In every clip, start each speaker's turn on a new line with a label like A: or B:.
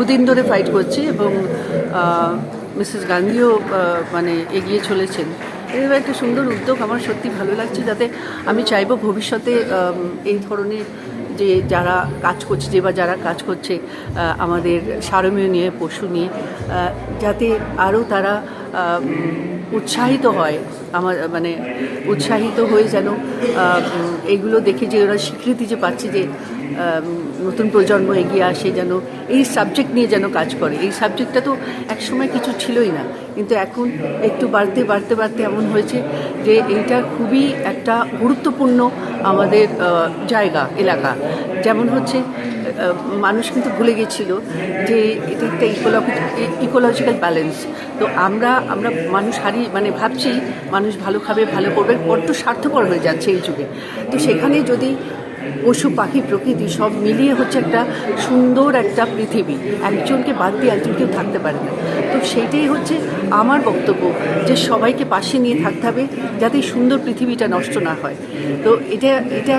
A: বহুদিন ধরে ফাইট করছি এবং মিসেস গান্ধীও মানে এগিয়ে চলেছেন। এবার একটা সুন্দর উদ্যোগ, আমার সত্যি ভালো লাগছে। যাতে আমি চাইবো ভবিষ্যতে এই ধরনের যে যারা কাজ করছে, যারা কাজ করছে আমাদের সারমেয় নিয়ে, পশু নিয়ে, যাতে আরও তারা উৎসাহিত হয়, আমার মানে উৎসাহিত হয়ে যেন এগুলো দেখে যে ওরা স্বীকৃতি যে পাচ্ছে, যে নতুন প্রজন্ম এগিয়ে আসে, যেন এই সাবজেক্ট নিয়ে যেন কাজ করে। এই সাবজেক্টটা তো একসময় কিছু ছিলই না, কিন্তু এখন একটু বাড়তে বাড়তে বাড়তে এমন হয়েছে যে এইটা খুবই একটা গুরুত্বপূর্ণ আমাদের জায়গা, এলাকা। যেমন হচ্ছে মানুষ কিন্তু ভুলে গেছিল যে এটা একটা ইকোলজিক্যাল ব্যালেন্স। তো আমরা মানুষ মানে ভাবছি মানুষ ভালো খাবে, ভালো করবে, বড্ড স্বার্থপর হয়ে যাচ্ছে এই যুগে। তো সেখানে যদি পশু পাখি প্রকৃতি সব মিলিয়ে হচ্ছে একটা সুন্দর একটা পৃথিবী, একজনকে বাদ দিয়ে একজন কেউ থাকতে পারে না। তো সেইটাই হচ্ছে আমার বক্তব্য, যে সবাইকে পাশে নিয়ে থাকতে হবে যাতে এই সুন্দর পৃথিবীটা নষ্ট না হয়। তো এটা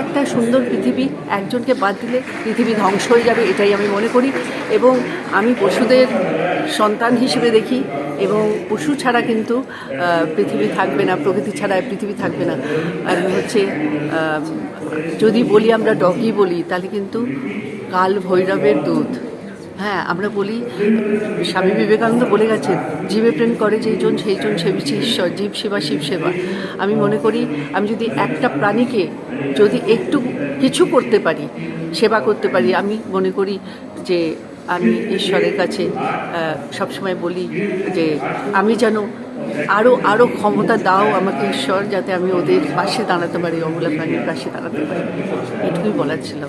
A: একটা সুন্দর পৃথিবী, একজনকে বাদ দিলে পৃথিবী ধ্বংস হয়ে যাবে, এটাই আমি মনে করি। এবং আমি পশুদের সন্তান হিসেবে দেখি, এবং পশু ছাড়া কিন্তু পৃথিবী থাকবে না, প্রকৃতি ছাড়া পৃথিবী থাকবে না। আর হচ্ছে যদি বলি আমরা ডগি বলি, তাহলে কিন্তু কাল ভৈরবের দুধ। হ্যাঁ, আমরা বলি, স্বামী বিবেকানন্দ বলে গেছেন, জীবে প্রেম করে যেইজন সেইজন সেবিছে ঈশ্বর, জীব সেবা শিব সেবা। আমি মনে করি আমি যদি একটা প্রাণীকে যদি একটু কিছু করতে পারি, সেবা করতে পারি, আমি মনে করি যে আমি ঈশ্বরের কাছে সবসময় বলি যে আমি যেন আরও ক্ষমতা দাও আমাকে ঈশ্বর, যাতে আমি ওদের পাশে দাঁড়াতে পারি, অবলা প্রাণীর পাশে দাঁড়াতে পারি। এটুকুই বলার ছিল।